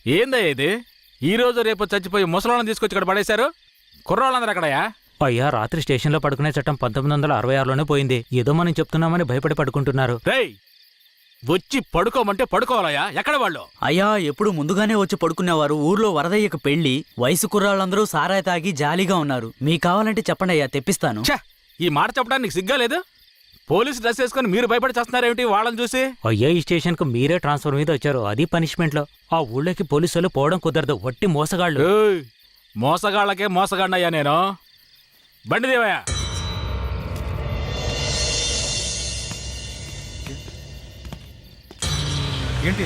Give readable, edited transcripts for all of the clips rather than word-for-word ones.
ఏందయ్యా ఇది? ఈ రోజు రేపు చచ్చిపోయి ముసలాళ్ళని తీసుకొచ్చి ఇక్కడ పడేశారు. కుర్రాళ్ళందరూ అక్కడయా? అయ్యా, రాత్రి స్టేషన్లో పడుకునే చట్టం 1966లోనే పోయింది. ఏదో మనం చెప్తున్నామని భయపడి పడుకుంటున్నారు. రేయ్, వచ్చి పడుకోమంటే పడుకోవాలయ్యా. ఎక్కడ వాళ్ళు? అయ్యా, ఎప్పుడు ముందుగానే వచ్చి పడుకునేవారు. ఊర్లో వరదయ్యకు పెళ్లి, వయసు కుర్రాళ్ళందరూ సారాయి తాగి జాలీగా ఉన్నారు. మీకు కావాలంటే చెప్పండి అయ్యా, తెప్పిస్తాను. ఛ, ఈ మాట చెప్పడానికి సిగ్గా లేదు? పోలీసు డ్రెస్ వేసుకుని మీరు భయపడి చేస్తున్నారేమిటి వాళ్ళని చూసి? అయ్యా, ఈ స్టేషన్కు మీరే ట్రాన్స్ఫర్ మీద వచ్చారు, అది పనిష్మెంట్లో. ఆ ఊళ్ళోకి పోలీసులు పోవడం కుదరదు, వట్టి మోసగాళ్ళు. ఏయ్, మోసగాళ్ళకే మోసగాడినయ్యా నేను. బండి దేవయ్యా. ఏంటి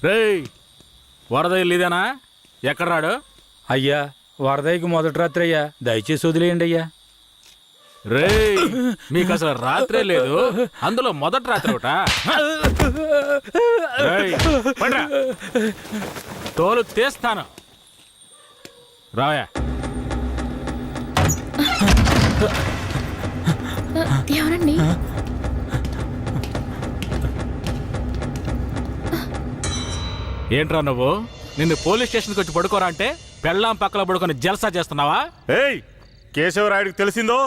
రేయ్, వరద ఇల్లుదేనా? ఎక్కడ రాడు? అయ్యా, వరదయ్యకి మొదటి రాత్రి అయ్యా, దయచేసి వదిలేయండి అయ్యా. రేయ్, మీకు అసలు రాత్రే లేదు, అందులో మొదటి రాత్రి ఒకట. తోలు తీస్తాను. రావయా. ఎవరండి? ఏంట్రా నువ్వు? నిన్ను పోలీస్ స్టేషన్కి వచ్చి పడుకోరా అంటే పెళ్ళాం పక్కల పడుకొని జల్సా చేస్తున్నావా? ఏయ్, కేశవరాయుడికి తెలిసిందో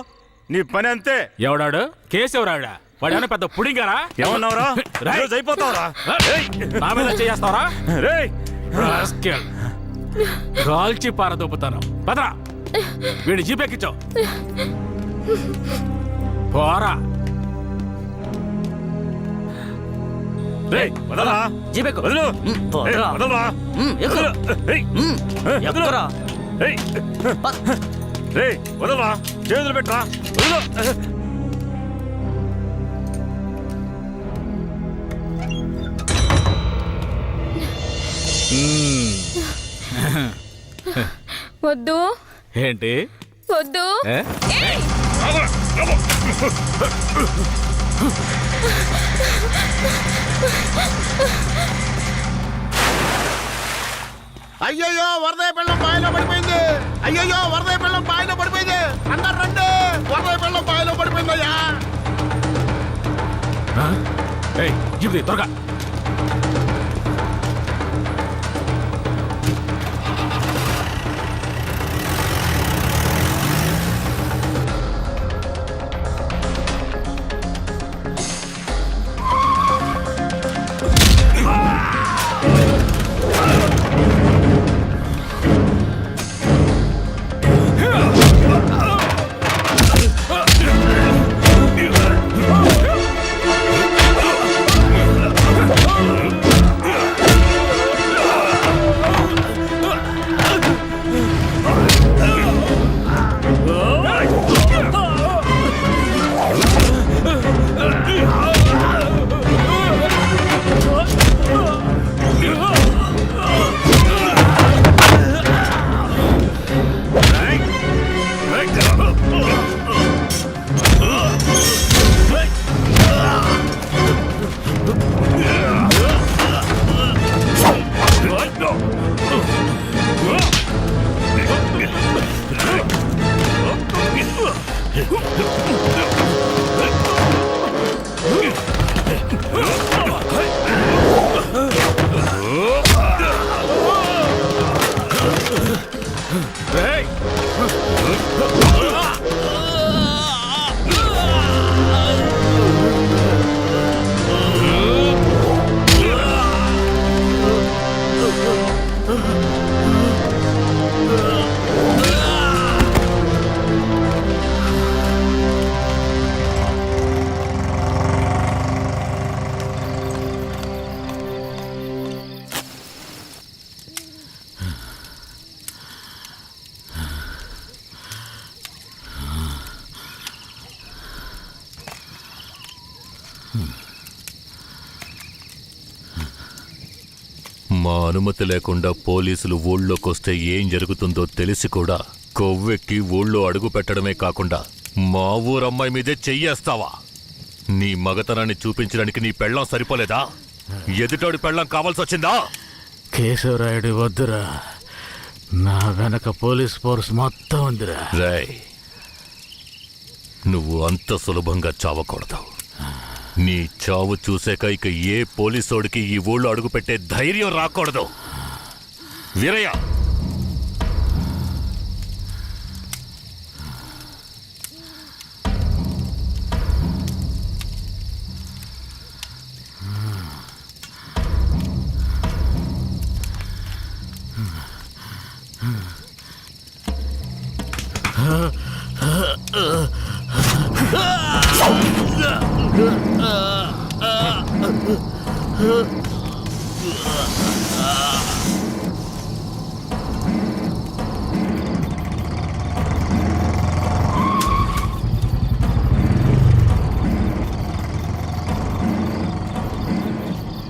నీ పని అంతే. ఎవడాడు? కేశవరాయుడా? వాడేమైనా పెద్ద పుడింగారా? ఏమన్నావురా? అయిపోతావురా? నా మీద చేస్తావరా? రేయ్, కాల్చి పారదోపుతాను. పదరా, వీడి జీపెక్కించావు. పోరా. రేయ్, వదలరా. జీపెక్కు. వదలు. పోరా. వదలరా. ఎక్కు. ఏయ్, ఎక్కురా. ఏయ్, రేయ్, వదలరా. చేతులు పెట్టరా. వదలు. వద్దు. ఏంటి వద్దు. అయ్యయ్యో, వరదయ్య పిల్లం బావిలో పడిపోయింది. అయ్యయ్యో, వరదయ్య పిల్లం బావిలో పడిపోయింది. అందరు రండి, వరదయ్య పిల్లం బావిలో పడిపోయిందయ్యా. జీప్ త్వరగా. మా అనుమతి లేకుండా పోలీసులు ఊళ్ళోకొస్తే ఏం జరుగుతుందో తెలిసి కూడా కొవ్వెక్కి ఊళ్ళో అడుగు పెట్టడమే కాకుండా మా ఊరమ్మాయి మీదే చెయ్యేస్తావా? నీ మగతనాన్ని చూపించడానికి నీ పెళ్ళం సరిపోలేదా? ఎదుటోడి పెళ్ళం కావాల్సి వచ్చిందా? కేశవరాయుడు వద్దురా, నా వెనక పోలీస్ ఫోర్స్ మొత్తం ఉందిరా. రాయ్, నువ్వు అంత సులభంగా చావకూడదు. నీ చావు చూసాక ఇక ఏ పోలీసోడికి ఈ ఊళ్ళో అడుగుపెట్టే ధైర్యం రాకూడదు. వీరయ్య,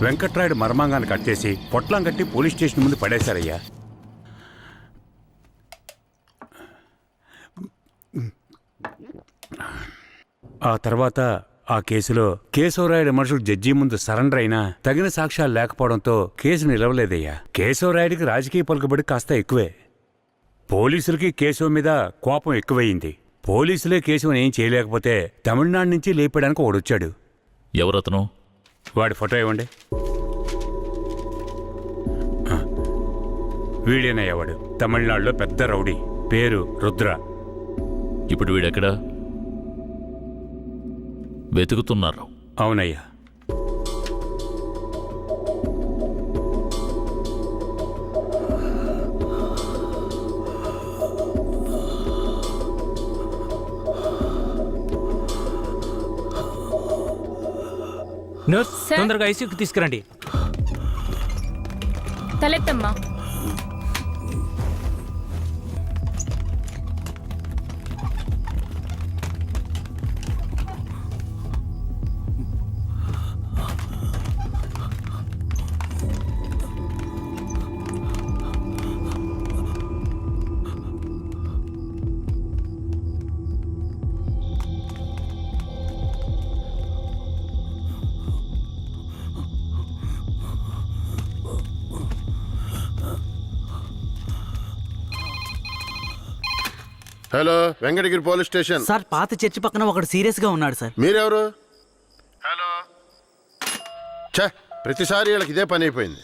వెంకట్రాయుడు మర్మాంగాన్ని కట్టేసి పొట్లం కట్టి పోలీస్ స్టేషన్ ముందు పడేశారయ్యా. ఆ తర్వాత ఆ కేసులో కేశవరాయుడు మనుషులు జడ్జి ముందు సరెండర్ అయినా తగిన సాక్ష్యాలు లేకపోవడంతో కేసు నిలవలేదయ్యా. కేశవరాయుడికి రాజకీయ పలుకుబడి కాస్త ఎక్కువే. పోలీసులకి కేశవ మీద కోపం ఎక్కువయింది. పోలీసులే కేశవని ఏం చేయలేకపోతే తమిళనాడు నుంచి లేపడానికి ఒకడొచ్చాడు. ఎవరతను? వాడి ఫోటో ఇవ్వండి. వీడేనయ్యా వాడు. తమిళనాడులో పెద్ద రౌడీ, పేరు రుద్ర. ఇప్పుడు వీడెక్కడా? వెతుకుతున్నారు. అవునయ్యా. Nurse, sir? తొందరగా ఐసీయూకి తీసుకురండి. తలెత్తమ్మా. Hello, Venkatagiri police station. Sir, పాత చర్చి పక్కన ఒకడు సీరియస్ గా ఉన్నాడు సార్. మీరెవరు? హలో. ఛే, ప్రతిసారి వీళ్ళకి ఇదే పని అయిపోయింది.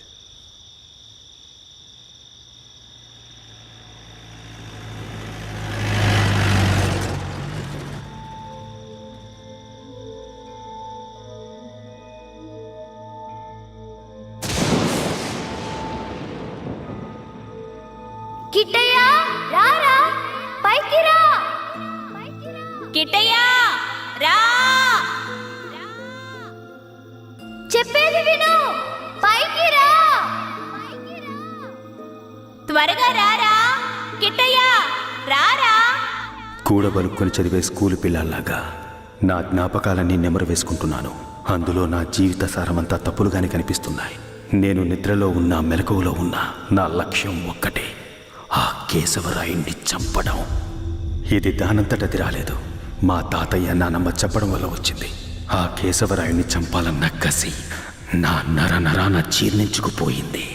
కిట్టయ్య, రారా, పైకి రా. కిట్టయ్య, రా. చెప్పేది విను, పైకి రా. త్వరగా రారా. కిట్టయ్య, రారా. కూడబలుక్కొని చదివే స్కూలు పిల్లల్లాగా నా జ్ఞాపకాలన్నీ నెమరు వేసుకుంటున్నాను. అందులో నా జీవిత సారమంతా తప్పులుగానే కనిపిస్తున్నాయి. నేను నిద్రలో ఉన్నా మెలకువలో ఉన్నా నా లక్ష్యం ఒక్కటే, ఆ కేశవరాయుణ్ణి చంపడం. ఇది దానంతటది రాలేదు. మా తాతయ్య నానమ్మ చెప్పడం వల్ల వచ్చింది. ఆ కేశవరాయుణ్ణి చంపాలన్న కసి నా నర నరాన జీర్ణించుకుపోయింది.